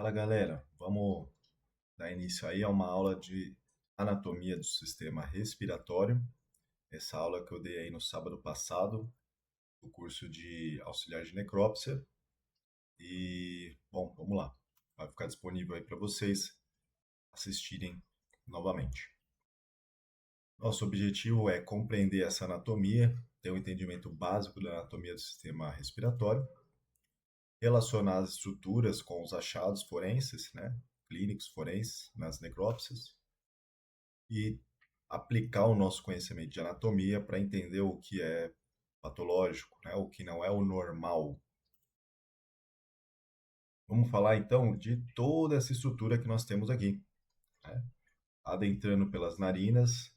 Fala galera, vamos dar início aí a uma aula de anatomia do sistema respiratório. Essa aula que eu dei aí no sábado passado, do curso de auxiliar de necrópsia. E, bom, vamos lá. Vai ficar disponível aí para vocês assistirem novamente. Nosso objetivo é compreender essa anatomia, ter um entendimento básico da anatomia do sistema respiratório, relacionar as estruturas com os achados forenses, né, clínicos forenses nas necrópsias e aplicar o nosso conhecimento de anatomia para entender o que é patológico, né, o que não é o normal. Vamos falar então de toda essa estrutura que nós temos aqui, né? Adentrando pelas narinas,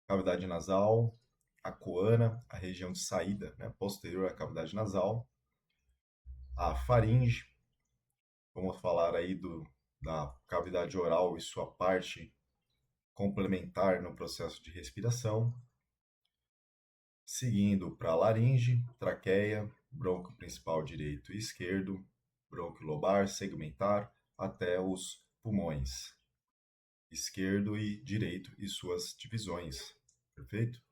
cavidade nasal, a coana, a região de saída, né, posterior à cavidade nasal, a faringe. Vamos falar aí da cavidade oral e sua parte complementar no processo de respiração, seguindo para a laringe, traqueia, brônquio principal direito e esquerdo, brônquio lobar, segmentar, até os pulmões, esquerdo e direito e suas divisões. Perfeito?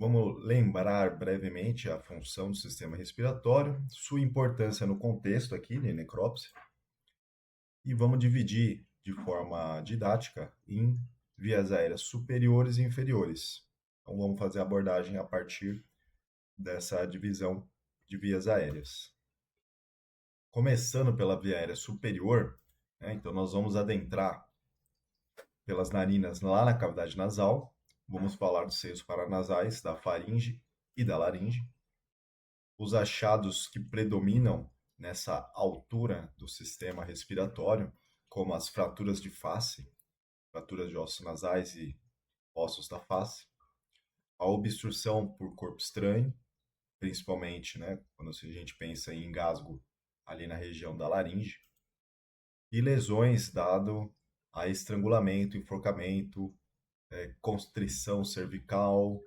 Vamos lembrar brevemente a função do sistema respiratório, sua importância no contexto aqui de necrópsia, e vamos dividir de forma didática em vias aéreas superiores e inferiores. Então vamos fazer a abordagem a partir dessa divisão de vias aéreas. Começando pela via aérea superior, né, então nós vamos adentrar pelas narinas lá na cavidade nasal, vamos falar dos seios paranasais, da faringe e da laringe. Os achados que predominam nessa altura do sistema respiratório, como as fraturas de face, fraturas de ossos nasais e ossos da face, a obstrução por corpo estranho, principalmente, né, quando a gente pensa em engasgo ali na região da laringe, e lesões dado a estrangulamento, enforcamento, constrição cervical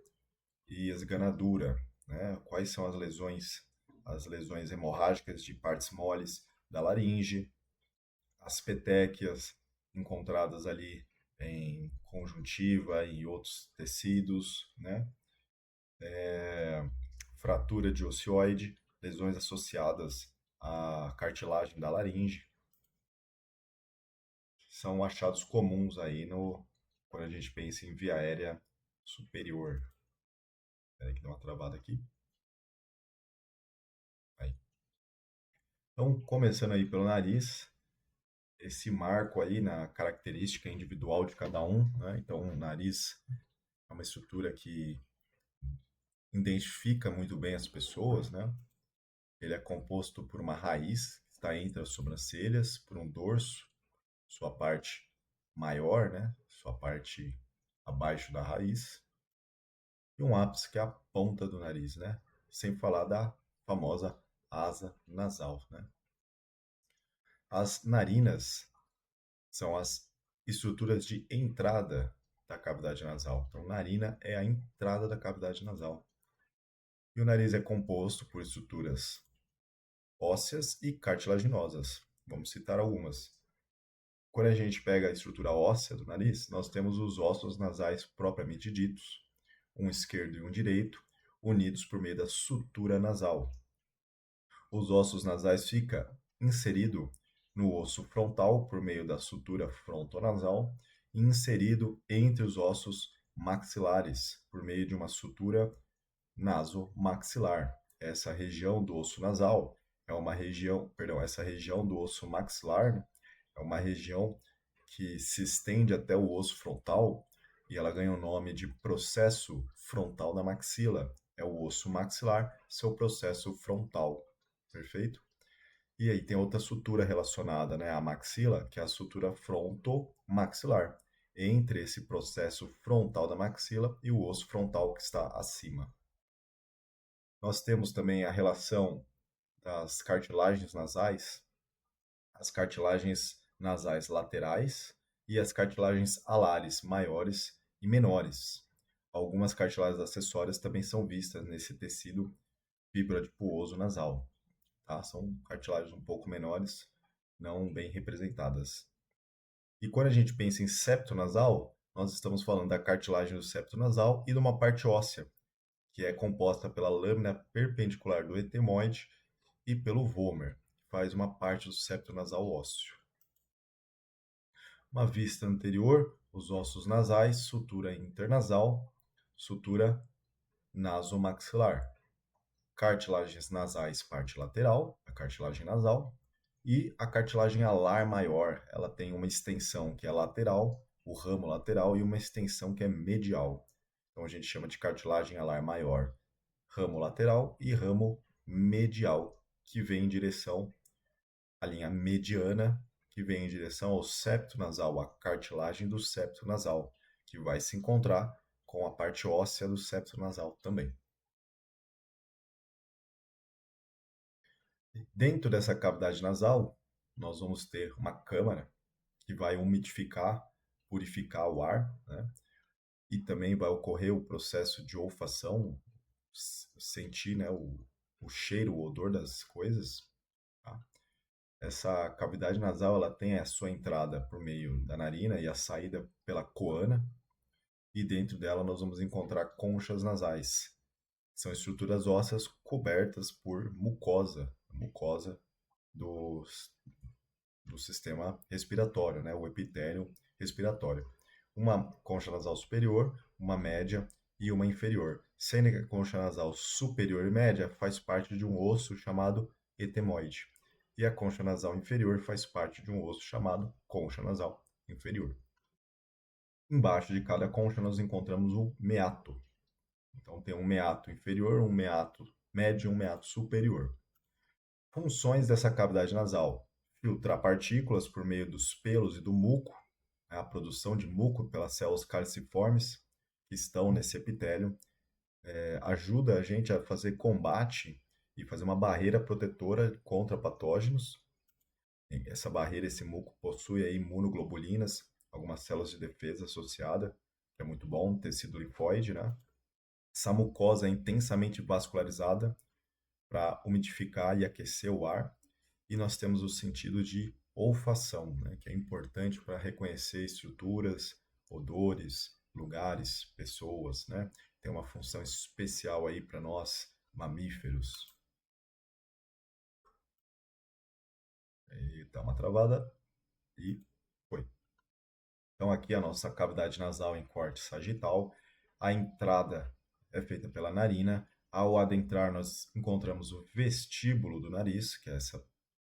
e esganadura, né? Quais são as lesões? As lesões hemorrágicas de partes moles da laringe, as petequias encontradas ali em conjuntiva e outros tecidos, né? Fratura de ocioide, lesões associadas à cartilagem da laringe, são achados comuns aí quando a gente pensa em via aérea superior. Espera que dá uma travada aqui. Aí. Então, começando aí pelo nariz, esse marco aí na característica individual de cada um, né? Então, o nariz é uma estrutura que identifica muito bem as pessoas, né? Ele é composto por uma raiz que está entre as sobrancelhas, por um dorso, sua parte maior, né? Sua parte abaixo da raiz, e um ápice que é a ponta do nariz, né? Sem falar da famosa asa nasal, né? As narinas são as estruturas de entrada da cavidade nasal. Então, narina é a entrada da cavidade nasal. E o nariz é composto por estruturas ósseas e cartilaginosas. Vamos citar algumas. Quando a gente pega a estrutura óssea do nariz, nós temos os ossos nasais propriamente ditos, um esquerdo e um direito, unidos por meio da sutura nasal. Os ossos nasais ficam inserido no osso frontal por meio da sutura frontonasal e inserido entre os ossos maxilares por meio de uma sutura nasomaxilar. Essa região do osso nasal é uma região, perdão, essa região do osso maxilar, né, é uma região que se estende até o osso frontal e ela ganha o nome de processo frontal da maxila. É o osso maxilar, seu processo frontal. Perfeito? E aí tem outra sutura relacionada, né, à maxila, que é a sutura frontomaxilar, entre esse processo frontal da maxila e o osso frontal que está acima. Nós temos também a relação das cartilagens nasais, as cartilagens nasais laterais e as cartilagens alares maiores e menores. Algumas cartilagens acessórias também são vistas nesse tecido fibroadiposo nasal. tá? São cartilagens um pouco menores, não bem representadas. E quando a gente pensa em septo nasal, nós estamos falando da cartilagem do septo nasal e de uma parte óssea, que é composta pela lâmina perpendicular do etemoide e pelo vômer, que faz uma parte do septo nasal ósseo. Uma vista anterior, os ossos nasais, sutura internasal, sutura nasomaxilar. Cartilagens nasais, parte lateral, a cartilagem nasal, e a cartilagem alar maior, ela tem uma extensão que é lateral, o ramo lateral, e uma extensão que é medial. Então a gente chama de cartilagem alar maior, ramo lateral e ramo medial, que vem em direção à linha mediana, que vem em direção ao septo nasal, a cartilagem do septo nasal, que vai se encontrar com a parte óssea do septo nasal também. Dentro dessa cavidade nasal, nós vamos ter uma câmara que vai umidificar, purificar o ar, né? E também vai ocorrer o processo de olfação, sentir, né, o cheiro, o odor das coisas. Tá? Essa cavidade nasal ela tem a sua entrada por meio da narina e a saída pela coana, e dentro dela nós vamos encontrar conchas nasais. São estruturas ósseas cobertas por mucosa, mucosa do, do sistema respiratório, né? O epitélio respiratório. Uma concha nasal superior, uma média e uma inferior. Sendo que a concha nasal superior e média faz parte de um osso chamado etemoide. E a concha nasal inferior faz parte de um osso chamado concha nasal inferior. Embaixo de cada concha nós encontramos o meato. Então tem um meato inferior, um meato médio e um meato superior. Funções dessa cavidade nasal: filtrar partículas por meio dos pelos e do muco, né, a produção de muco pelas células calciformes que estão nesse epitélio, ajuda a gente a fazer combate e fazer uma barreira protetora contra patógenos. Essa barreira, esse muco, possui aí imunoglobulinas, algumas células de defesa associada, que é muito bom, tecido linfóide, né? Essa mucosa é intensamente vascularizada para umidificar e aquecer o ar. E nós temos o sentido de olfação, né, que é importante para reconhecer estruturas, odores, lugares, pessoas, né? Tem uma função especial aí para nós, mamíferos. E dá uma travada e foi. Então aqui a nossa cavidade nasal em corte sagital, a entrada é feita pela narina. Ao adentrar, nós encontramos o vestíbulo do nariz, que é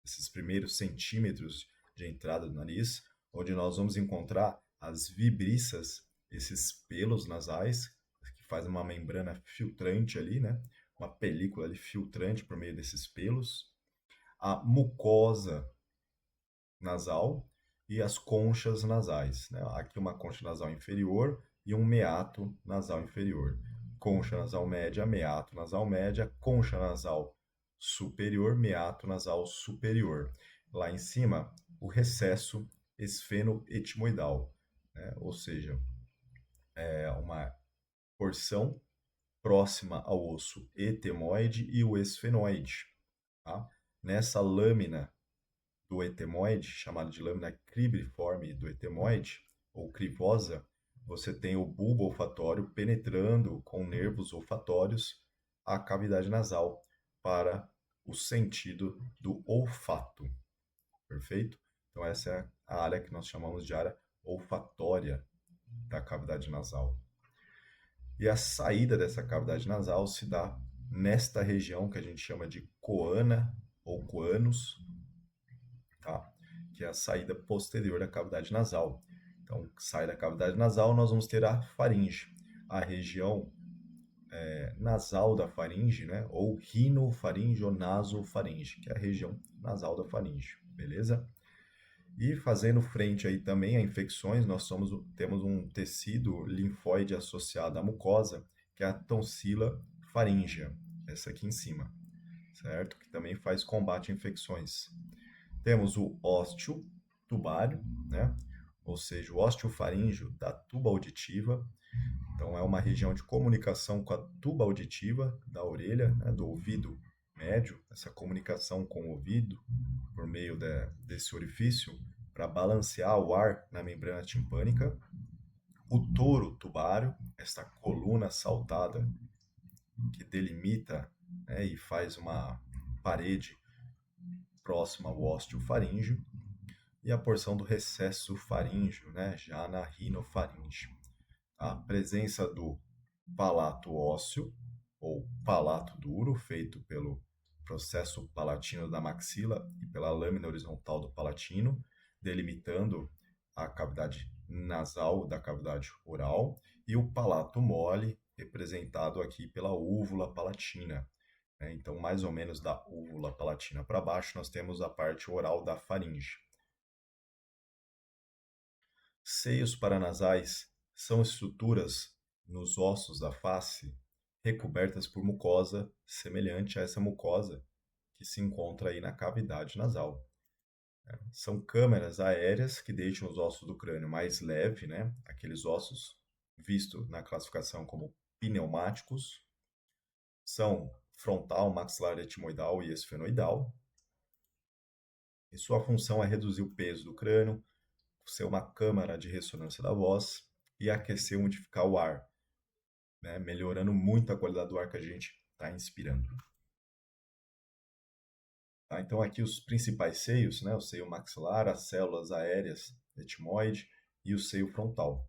esses primeiros centímetros de entrada do nariz, onde nós vamos encontrar as vibriças, esses pelos nasais, que fazem uma membrana filtrante ali, né? Uma película ali filtrante por meio desses pelos. A mucosa nasal e as conchas nasais, né? Aqui uma concha nasal inferior e um meato nasal inferior. Concha nasal média, meato nasal média, concha nasal superior, meato nasal superior. Lá em cima, o recesso esfenoetimoidal, né? Ou seja, é uma porção próxima ao osso etemoide e o esfenoide. Tá? Nessa lâmina do etemoide, chamada de lâmina cribriforme do etemoide, ou crivosa, você tem o bulbo olfatório penetrando com nervos olfatórios a cavidade nasal para o sentido do olfato. Perfeito? Então, essa é a área que nós chamamos de área olfatória da cavidade nasal. E a saída dessa cavidade nasal se dá nesta região que a gente chama de coana ou coanos, tá? Que é a saída posterior da cavidade nasal. Então, sai da cavidade nasal, nós vamos ter a faringe, a região nasal da faringe, né? Ou rinofaringe ou nasofaringe, que é a região nasal da faringe, beleza? E fazendo frente aí também a infecções, temos um tecido linfóide associado à mucosa, que é a tonsila faríngea, essa aqui em cima, certo? Que também faz combate a infecções. Temos o ósteo tubário, né? Ou seja, o ósteo faríngeo da tuba auditiva. Então, é uma região de comunicação com a tuba auditiva da orelha, né? Do ouvido médio, essa comunicação com o ouvido por meio desse orifício para balancear o ar na membrana timpânica. O toro tubário, esta coluna saltada que delimita, né, e faz uma parede próxima ao ósteo faríngeo, e a porção do recesso faríngeo, né, já na rinofaringe. A presença do palato ósseo, ou palato duro, feito pelo processo palatino da maxila e pela lâmina horizontal do palatino, delimitando a cavidade nasal da cavidade oral, e o palato mole, representado aqui pela úvula palatina. Então, mais ou menos da úvula palatina para baixo, nós temos a parte oral da faringe. Seios paranasais são estruturas nos ossos da face recobertas por mucosa semelhante a essa mucosa que se encontra aí na cavidade nasal. São câmeras aéreas que deixam os ossos do crânio mais leve, né? Aqueles ossos vistos na classificação como pneumáticos, são frontal, maxilar etimoidal e esfenoidal. E sua função é reduzir o peso do crânio, ser uma câmara de ressonância da voz e aquecer e umidificar o ar, né? Melhorando muito a qualidade do ar que a gente está inspirando. Tá? Então aqui os principais seios, né? O seio maxilar, as células aéreas etimoide e o seio frontal.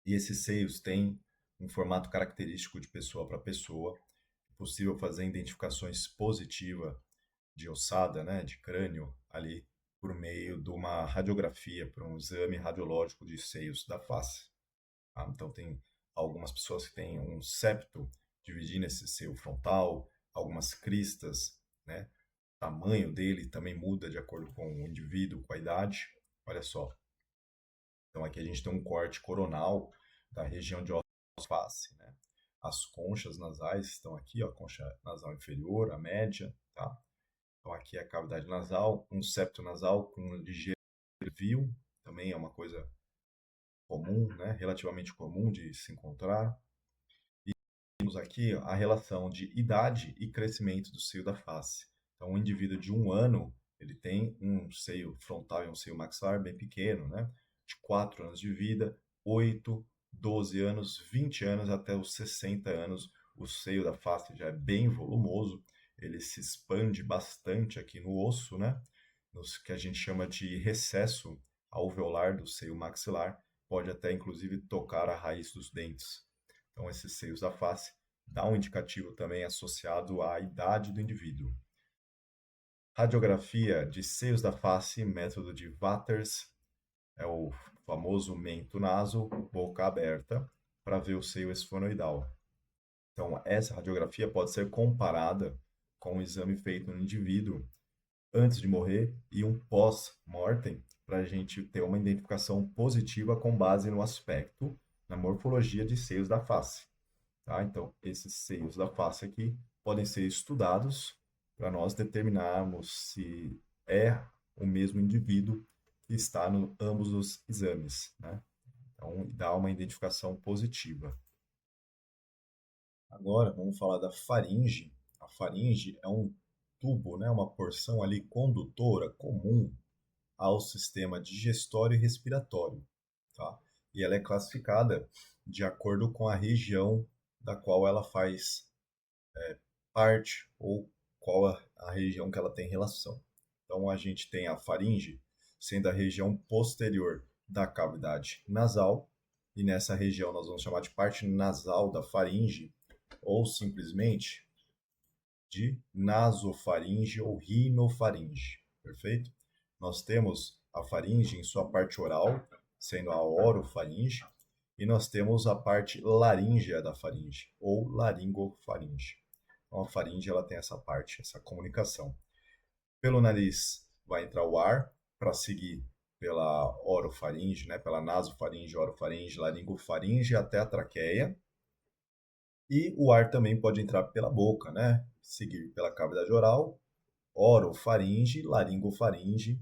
E esses seios têm um formato característico de pessoa para pessoa. É possível fazer identificações positivas de ossada, né, de crânio, ali por meio de uma radiografia, por um exame radiológico de seios da face. Tá? Então tem algumas pessoas que têm um septo dividindo esse seio frontal, algumas cristas, né? O tamanho dele também muda de acordo com o indivíduo, com a idade. Olha só. Então aqui a gente tem um corte coronal da região de ossos da face, né? As conchas nasais estão aqui, ó, a concha nasal inferior, a média, tá? Então aqui é a cavidade nasal, um septo nasal com um ligeiro desvio, também é uma coisa comum, né? Relativamente comum de se encontrar. E temos aqui a relação de idade e crescimento do seio da face. Então um indivíduo de 1 ano, ele tem um seio frontal e um seio maxilar bem pequeno, né? De 4 anos de vida, 8, 12 anos, 20 anos até os 60 anos, o seio da face já é bem volumoso, ele se expande bastante aqui no osso, né? Nos que a gente chama de recesso alveolar do seio maxilar, pode até inclusive tocar a raiz dos dentes. Então esses seios da face dá um indicativo também associado à idade do indivíduo. Radiografia de seios da face, método de Watters, é o famoso mento naso, boca aberta, para ver o seio esfonoidal. Então, essa radiografia pode ser comparada com o exame feito no indivíduo antes de morrer e um pós-mortem, para a gente ter uma identificação positiva com base no aspecto, na morfologia de seios da face. Tá? Então, esses seios da face aqui podem ser estudados para nós determinarmos se é o mesmo indivíduo que está em ambos os exames, né? Então, dá uma identificação positiva. Agora, vamos falar da faringe. A faringe é um tubo, né? Uma porção ali condutora comum ao sistema digestório e respiratório, tá? E ela é classificada de acordo com a região da qual ela faz parte ou qual a região que ela tem relação. Então, a gente tem a faringe sendo a região posterior da cavidade nasal, e nessa região nós vamos chamar de parte nasal da faringe, ou simplesmente de nasofaringe ou rinofaringe, perfeito? Nós temos a faringe em sua parte oral, sendo a orofaringe, e nós temos a parte laríngea da faringe, ou laringofaringe. Então, a faringe ela tem essa parte, essa comunicação. Pelo nariz vai entrar o ar para seguir pela orofaringe, né, pela nasofaringe, orofaringe, laringofaringe até a traqueia. E o ar também pode entrar pela boca, né, seguir pela cavidade oral, orofaringe, laringofaringe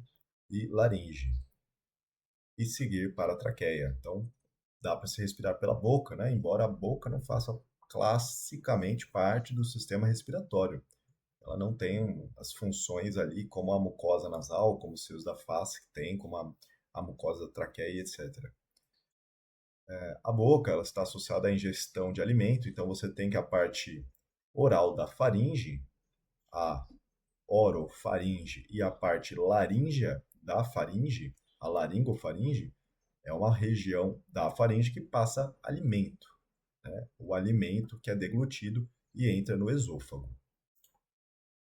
e laringe. E seguir para a traqueia. Então, dá para se respirar pela boca, né, embora a boca não faça classicamente parte do sistema respiratório. Ela não tem as funções ali como a mucosa nasal, como os seios da face que tem, como a mucosa da traqueia, etc. A boca, ela está associada à ingestão de alimento, então você tem que a parte oral da faringe, a orofaringe e a parte laríngea da faringe, a laringofaringe, é uma região da faringe que passa alimento, né? O alimento que é deglutido e entra no esôfago.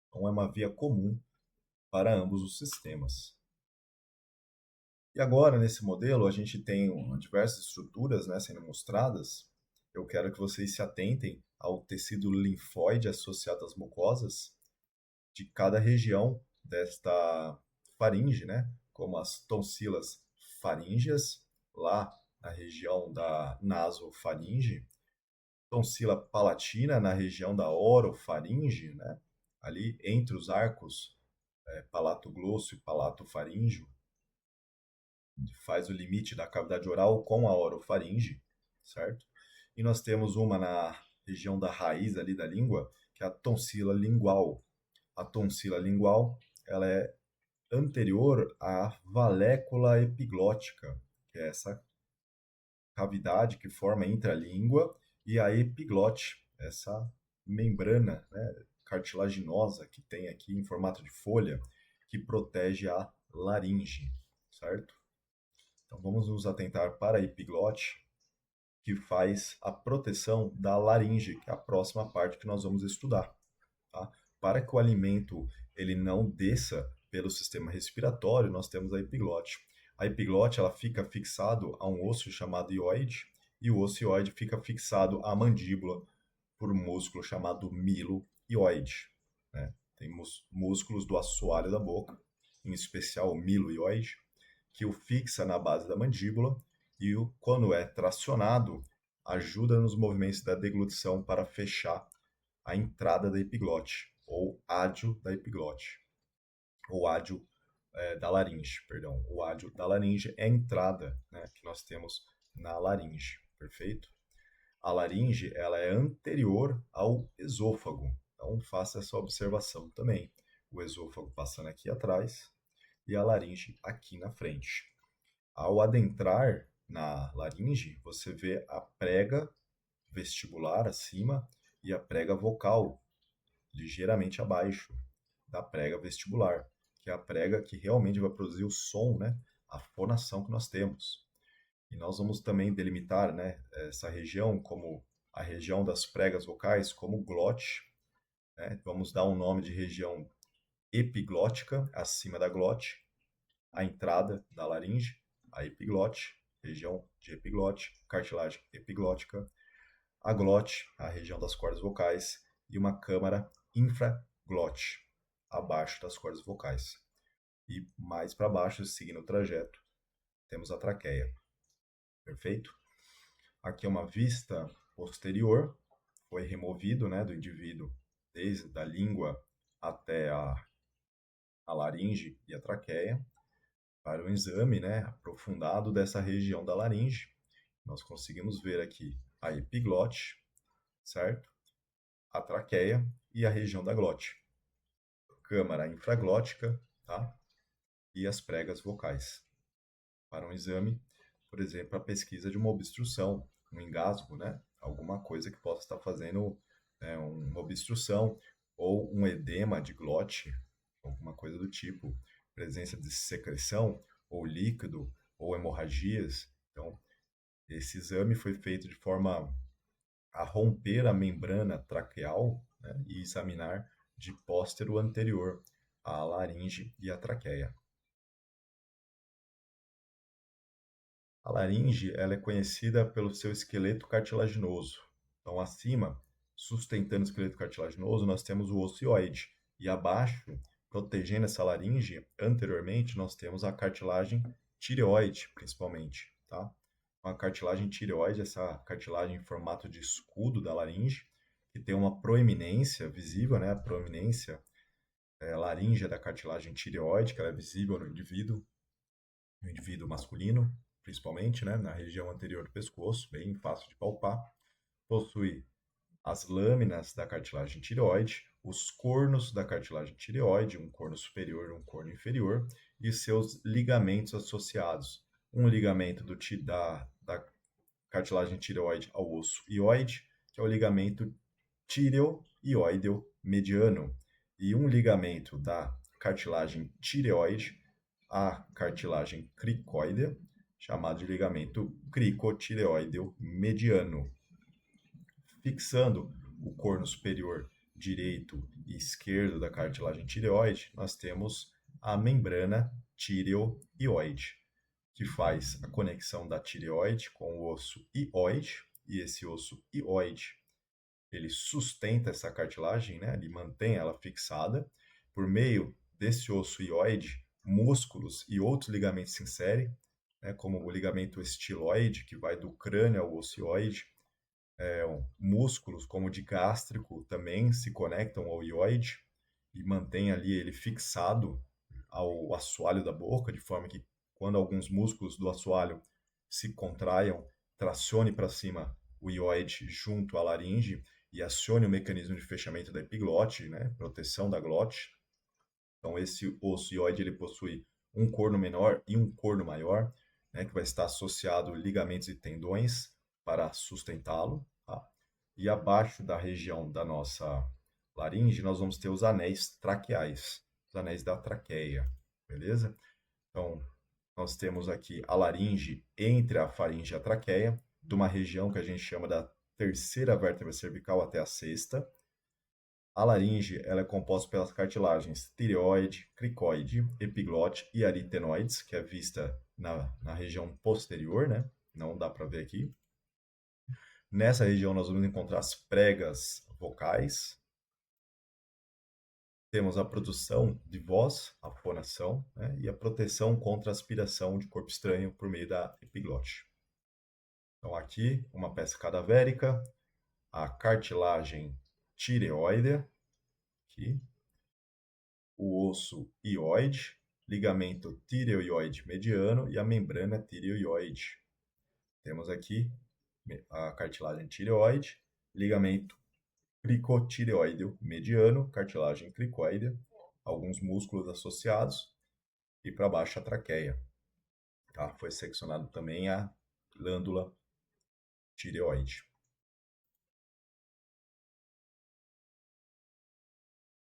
Então é uma via comum para ambos os sistemas. E agora, nesse modelo, a gente tem diversas estruturas, né, sendo mostradas. Eu quero que vocês se atentem ao tecido linfóide associado às mucosas de cada região desta faringe, né, como as tonsilas faríngeas, lá na região da nasofaringe, tonsila palatina na região da orofaringe, né, ali entre os arcos palato-glosso e palato-faríngeo, faz o limite da cavidade oral com a orofaringe, certo? E nós temos uma na região da raiz ali da língua, que é a tonsila lingual. A tonsila lingual, ela é anterior à valécula epiglótica, que é essa cavidade que forma entre a língua e a epiglote, essa membrana, né, cartilaginosa que tem aqui em formato de folha, que protege a laringe, certo? Então vamos nos atentar para a epiglote, que faz a proteção da laringe, que é a próxima parte que nós vamos estudar. Tá? Para que o alimento ele não desça pelo sistema respiratório, nós temos a epiglote. A epiglote ela fica fixado a um osso chamado ióide, e o osso ióide fica fixado à mandíbula por um músculo chamado milo ióide. Né? Tem músculos do assoalho da boca, em especial o milo ióide, que o fixa na base da mandíbula e, quando é tracionado, ajuda nos movimentos da deglutição para fechar a entrada da epiglote, ou ádio da epiglote, ou ádio da laringe, perdão. O ádio da laringe é a entrada, né, que nós temos na laringe, perfeito? A laringe ela é anterior ao esôfago, então faça essa observação também. O esôfago passando aqui atrás e a laringe aqui na frente. Ao adentrar na laringe, você vê a prega vestibular acima e a prega vocal ligeiramente abaixo da prega vestibular, que é a prega que realmente vai produzir o som, né, a fonação que nós temos. E nós vamos também delimitar, né, essa região como a região das pregas vocais como glote, né? Vamos dar um nome de região epiglótica, acima da glote, a entrada da laringe, a epiglote, região de epiglote, cartilagem epiglótica, a glote, a região das cordas vocais, e uma câmara infraglote, abaixo das cordas vocais. E mais para baixo, seguindo o trajeto, temos a traqueia. Perfeito? Aqui é uma vista posterior, foi removido, né, do indivíduo desde a língua até a laringe e a traqueia, para um exame, né, aprofundado dessa região da laringe. Nós conseguimos ver aqui a epiglote, certo? A traqueia e a região da glote. Câmara infraglótica, tá? E as pregas vocais. Para um exame, por exemplo, a pesquisa de uma obstrução, um engasgo, né? Alguma coisa que possa estar fazendo uma obstrução ou um edema de glote, alguma coisa do tipo, presença de secreção ou líquido ou hemorragias. Então, esse exame foi feito de forma a romper a membrana traqueal, né, e examinar de póstero anterior a laringe e a traqueia. A laringe ela é conhecida pelo seu esqueleto cartilaginoso. Então, acima, sustentando o esqueleto cartilaginoso, nós temos o ocioide. E abaixo, protegendo essa laringe, anteriormente, nós temos a cartilagem tireoide, principalmente. Tá? A cartilagem tireoide, essa cartilagem em formato de escudo da laringe, que tem uma proeminência visível, né? A proeminência laríngea da cartilagem tireoide, que ela é visível no indivíduo masculino, principalmente, né? Na região anterior do pescoço, bem fácil de palpar. Possui as lâminas da cartilagem tireoide, os cornos da cartilagem tireoide, um corno superior e um corno inferior, e seus ligamentos associados. Um ligamento da cartilagem tireoide ao osso ióide, que é o ligamento tireoióideo mediano, e um ligamento da cartilagem tireoide à cartilagem cricoide, chamado de ligamento cricotireoideo mediano. Fixando o corno superior direito e esquerdo da cartilagem tireoide, nós temos a membrana tireoióide, que faz a conexão da tireoide com o osso ióide, e esse osso ióide, ele sustenta essa cartilagem, né? Ele mantém ela fixada. Por meio desse osso ióide, músculos e outros ligamentos se inserem, né? Como o ligamento estiloide, que vai do crânio ao osso ióide. Músculos como o de gástrico também se conectam ao ióide e mantém ali ele fixado ao assoalho da boca, de forma que quando alguns músculos do assoalho se contraiam, tracione para cima o ióide junto à laringe e acione o mecanismo de fechamento da epiglote, né, proteção da glote. Então esse osso ióide ele possui um corno menor e um corno maior, né, que vai estar associado ligamentos e tendões para sustentá-lo, tá? E abaixo da região da nossa laringe, nós vamos ter os anéis traqueais, os anéis da traqueia, beleza? Então, nós temos aqui a laringe entre a faringe e a traqueia, de uma região que a gente chama da terceira vértebra cervical até a sexta. A laringe ela é composta pelas cartilagens tireoide, cricoide, epiglote e aritenoides, que é vista na região posterior, né? Não dá para ver aqui. Nessa região nós vamos encontrar as pregas vocais. Temos a produção de voz, a fonação, né? E a proteção contra a aspiração de corpo estranho por meio da epiglote. Então aqui, uma peça cadavérica, a cartilagem tireoide, aqui, o osso ióide, ligamento tireoióide mediano e a membrana tireoióide. Temos aqui a cartilagem tireoide, ligamento cricotireoideo mediano, cartilagem cricoide, alguns músculos associados e para baixo a traqueia. Tá? Foi seccionado também a glândula tireoide.